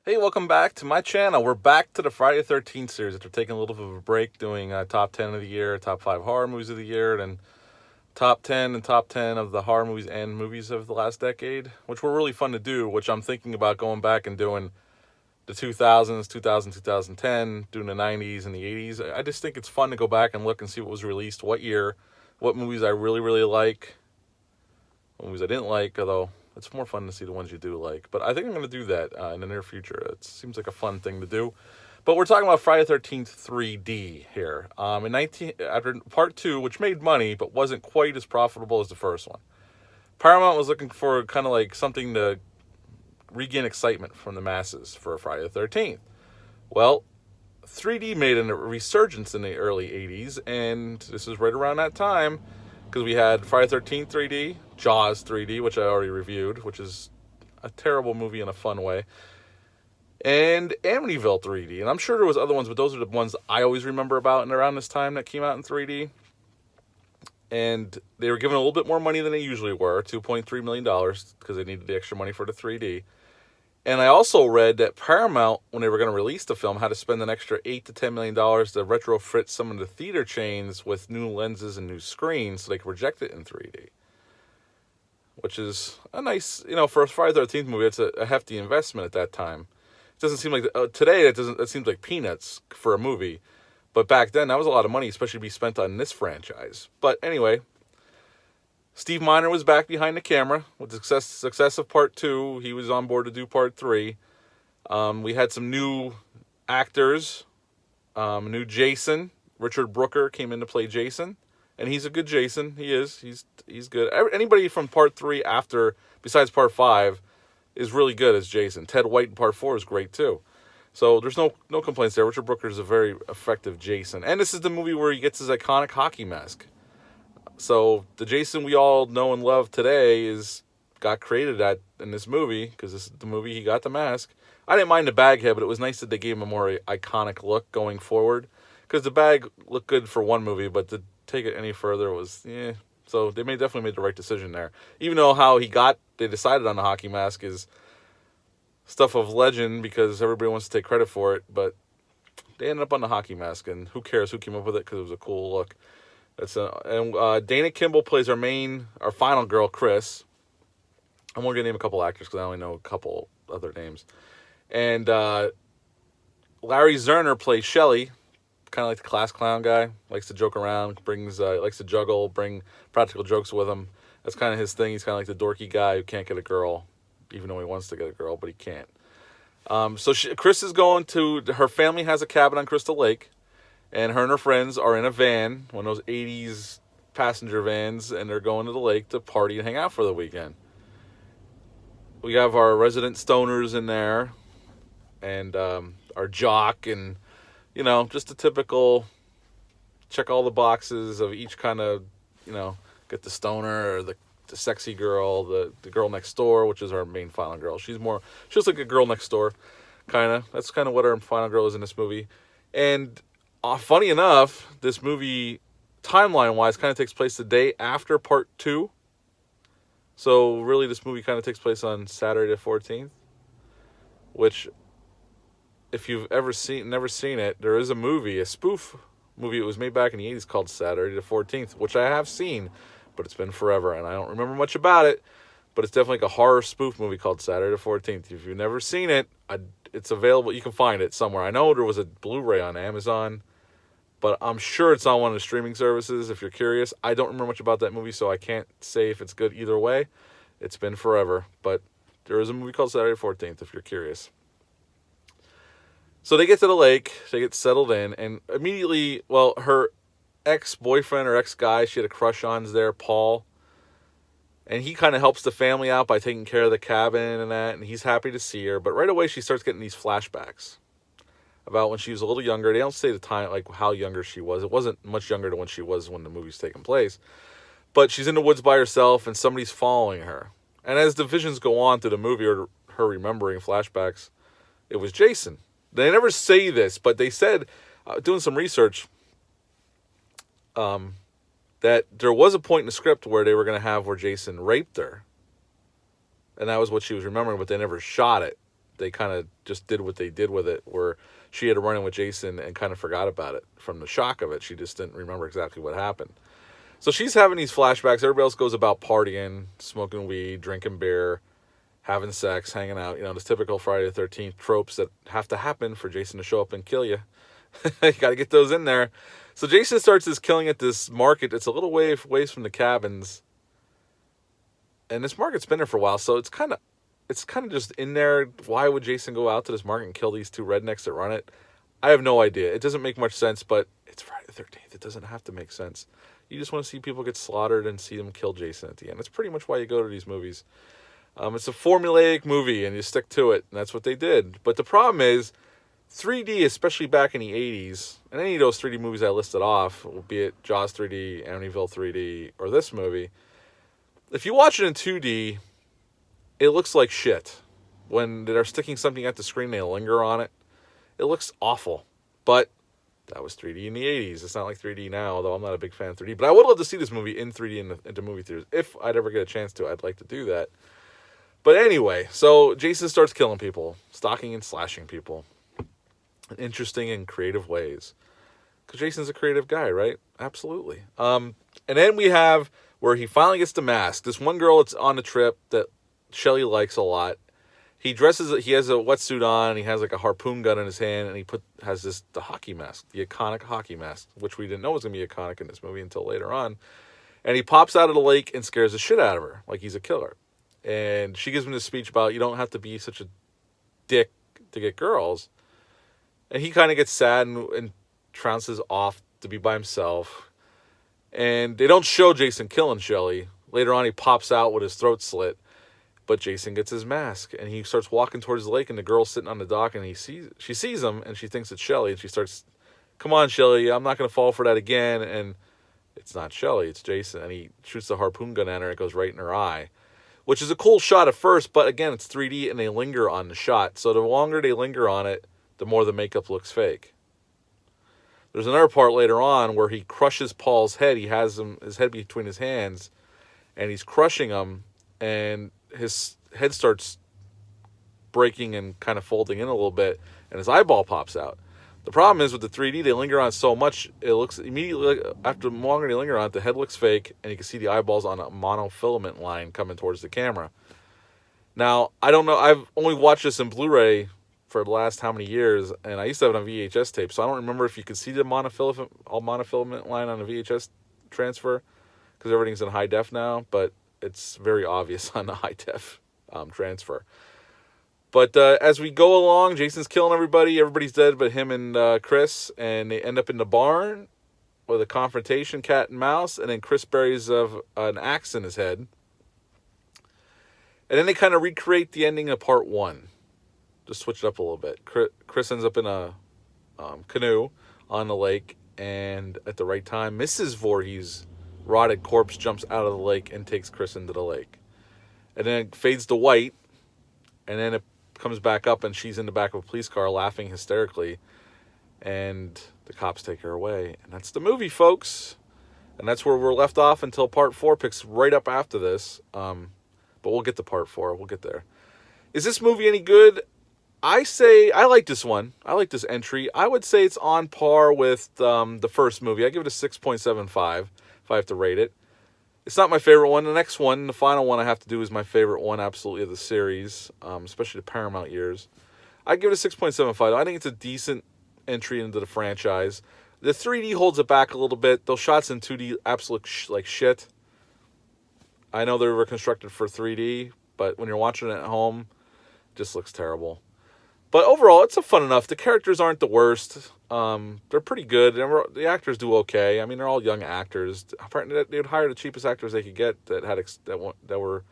Hey, welcome back to my channel. We're back to the Friday the 13th series after taking a little bit of a break, doing top 10 of the year, top 5 horror movies of the year, and top 10 and top 10 of the horror movies and movies of the last decade, which were really fun to do, which I'm thinking about going back and doing the 2000s, 2010, doing the 90s and the 80s. I just think it's fun to go back and look and see what was released, what year, what movies I really, really like, what movies I didn't like, although it's more fun to see the ones you do like. But I think I'm going to do that in the near future. It seems like a fun thing to do. But we're talking about Friday the 13th 3D here. After part 2, which made money but wasn't quite as profitable as the first one, Paramount was looking for kind of like something to regain excitement from the masses for Friday the 13th. Well, 3D made a resurgence in the early 80s, and this is right around that time because we had Friday the 13th 3D, Jaws 3D, which I already reviewed, which is a terrible movie in a fun way, and Amityville 3D. And I'm sure there was other ones, but those are the ones I always remember about and around this time that came out in 3D. And they were given a little bit more money than they usually were, $2.3 million, because they needed the extra money for the 3D. And I also read that Paramount, when they were going to release the film, had to spend an extra $8 to $10 million to retrofit some of the theater chains with new lenses and new screens so they could project it in 3D. Which is a nice, for a Friday the 13th movie, it's a hefty investment at that time. It doesn't seem like, today it seems like peanuts for a movie. But back then, that was a lot of money, especially to be spent on this franchise. But anyway, Steve Miner was back behind the camera with the success of part 2. He was on board to do part 3. We had some new actors. New Jason. Richard Brooker came in to play Jason. And he's a good Jason. He is. He's good. Anybody from part 3 after, besides part 5, is really good as Jason. Ted White in part 4 is great too. So there's no complaints there. Richard Brooker is a very effective Jason. And this is the movie where he gets his iconic hockey mask. So the Jason we all know and love today got created in this movie, because this is the movie he got the mask. I didn't mind the bag head, but it was nice that they gave him a more iconic look going forward. Because the bag looked good for one movie, but to take it any further was, So they definitely made the right decision there. Even though how they decided on the hockey mask is stuff of legend because everybody wants to take credit for it, but they ended up on the hockey mask, and who cares who came up with it because it was a cool look. Dana Kimball plays our final girl, Chris. I'm only going to name a couple actors because I only know a couple other names. And Larry Zerner plays Shelley, kind of like the class clown guy. Likes to joke around, likes to juggle, bring practical jokes with him. That's kind of his thing. He's kind of like the dorky guy who can't get a girl, even though he wants to get a girl, but he can't. Chris is going her family has a cabin on Crystal Lake. And her friends are in a van, one of those 80s passenger vans, and they're going to the lake to party and hang out for the weekend. We have our resident stoners in there, and our jock, and, just a typical check all the boxes of each kind of, get the stoner or the sexy girl, the girl next door, which is our main final girl. She's like a girl next door, kind of. That's kind of what our final girl is in this movie. And funny enough, this movie, timeline-wise, kind of takes place the day after part 2. So, really, this movie kind of takes place on Saturday the 14th. Which, if you've never seen it, there is a spoof movie. It was made back in the 80s called Saturday the 14th, which I have seen, but it's been forever, and I don't remember much about it. But it's definitely like a horror spoof movie called Saturday the 14th. If you've never seen it, it's available. You can find it somewhere. I know there was a Blu-ray on Amazon, but I'm sure it's on one of the streaming services if you're curious. I don't remember much about that movie, so I can't say if it's good either way. It's been forever. But there is a movie called Saturday the 14th if you're curious. So they get to the lake. They get settled in. And immediately, her ex-boyfriend or ex-guy she had a crush on is there, Paul. And he kind of helps the family out by taking care of the cabin and that. And he's happy to see her. But right away, she starts getting these flashbacks about when she was a little younger. They don't say the time, like how younger she was. It wasn't much younger than when she was when the movie's taking place. But she's in the woods by herself, and somebody's following her. And as the visions go on through the movie, or her remembering flashbacks, it was Jason. They never say this, but they said, doing some research, that there was a point in the script where they were going to where Jason raped her. And that was what she was remembering, but they never shot it. they kind of just did what they did with it, where she had to run in with Jason and kind of forgot about it from the shock of it. She just didn't remember exactly what happened. So she's having these flashbacks. Everybody else goes about partying, smoking weed, drinking beer, having sex, hanging out. You know, this typical Friday the 13th tropes that have to happen for Jason to show up and kill you. You got to get those in there. So Jason starts his killing at this market. It's a little ways from the cabins. And this market's been there for a while, so it's kind of just in there. Why would Jason go out to this market and kill these two rednecks that run it? I have no idea. It doesn't make much sense, but it's Friday the 13th. It doesn't have to make sense. You just want to see people get slaughtered and see them kill Jason at the end. That's pretty much why you go to these movies. It's a formulaic movie, and you stick to it, and that's what they did. But the problem is, 3D, especially back in the 80s, and any of those 3D movies I listed off, be it Jaws 3D, Amityville 3D, or this movie, if you watch it in 2D, it looks like shit. When they're sticking something at the screen, they linger on it. It looks awful. But that was 3D in the 80s. It's not like 3D now, although I'm not a big fan of 3D. But I would love to see this movie in 3D into movie theaters. If I'd ever get a chance to, I'd like to do that. But anyway, so Jason starts killing people, stalking and slashing people in interesting and creative ways. Because Jason's a creative guy, right? Absolutely. And then we have where he finally gets the mask. This one girl that's on the trip that Shelley likes a lot. He has a wetsuit on, and he has like a harpoon gun in his hand, and has the hockey mask, the iconic hockey mask, which we didn't know was going to be iconic in this movie until later on. And he pops out of the lake and scares the shit out of her, like he's a killer. And she gives him this speech about, you don't have to be such a dick to get girls. And he kind of gets sad and trounces off to be by himself. And they don't show Jason killing Shelley. Later on, he pops out with his throat slit. But Jason gets his mask, and he starts walking towards the lake, and the girl's sitting on the dock, and she sees him, and she thinks it's Shelley, and she starts, come on, Shelley, I'm not going to fall for that again. And it's not Shelley, it's Jason. And he shoots the harpoon gun at her, and it goes right in her eye. Which is a cool shot at first, but again, it's 3D, and they linger on the shot. So the longer they linger on it, the more the makeup looks fake. There's another part later on where he crushes Paul's head. He has his head between his hands, and he's crushing him, and his head starts breaking and kind of folding in a little bit, and his eyeball pops out. The problem is with the 3D, they linger on it so much, it looks immediately, after the longer they linger on it, the head looks fake, and you can see the eyeballs on a monofilament line coming towards the camera. Now, I don't know, I've only watched this in Blu-ray for the last how many years, and I used to have it on VHS tape, so I don't remember if you could see the monofilament line on a VHS transfer, because everything's in high def now, but it's very obvious on the high def transfer. But as we go along, Jason's killing everybody. Everybody's dead but him and Chris, and they end up in the barn with a confrontation, cat and mouse, and then Chris buries an axe in his head. And then they kind of recreate the ending of part one. Just switch it up a little bit. Chris ends up in a canoe on the lake, and at the right time, Mrs. Voorhees' rotted corpse jumps out of the lake and takes Chris into the lake. And then it fades to white, and then it comes back up, and she's in the back of a police car laughing hysterically, and the cops take her away. And that's the movie, folks. And that's where we're left off until part 4 picks right up after this. But we'll get to part 4. We'll get there. Is this movie any good? I say I like this one. I like this entry. I would say it's on par with the first movie. I give it a 6.75 if I have to rate it. It's not my favorite one. The next one, the final one I have to do, is my favorite one absolutely of the series, especially the Paramount years. I give it a 6.75. I think it's a decent entry into the franchise. The 3D holds it back a little bit. Those shots in 2D absolute like shit. I know they were constructed for 3D, but when you're watching it at home, it just looks terrible. But overall, it's a fun enough. The characters aren't the worst. They're pretty good. The actors do okay. I mean, they're all young actors. Apparently, they would hire the cheapest actors they could get that were,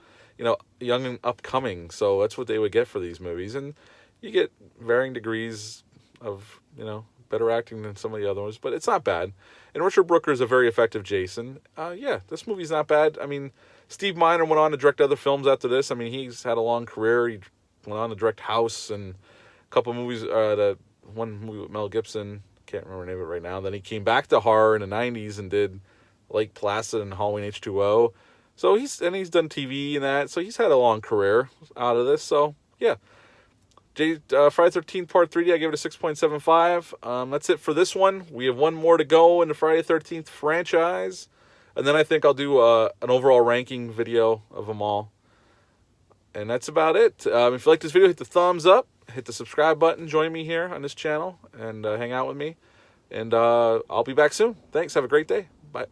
young and upcoming. So that's what they would get for these movies. And you get varying degrees of, better acting than some of the other ones. But it's not bad. And Richard Brooker is a very effective Jason. This movie's not bad. I mean, Steve Miner went on to direct other films after this. I mean, he's had a long career. He went on to direct House and a couple movies, that one movie with Mel Gibson, can't remember the name of it right now. Then he came back to horror in the 90s and did Lake Placid and Halloween H2O. So he's done TV and that. So he's had a long career out of this. So yeah, Friday 13th Part 3D, I gave it a 6.75. That's it for this one. We have one more to go in the Friday 13th franchise. And then I think I'll do an overall ranking video of them all. And that's about it. If you like this video, hit the thumbs up. Hit the subscribe button. Join me here on this channel and hang out with me. And I'll be back soon. Thanks. Have a great day. Bye.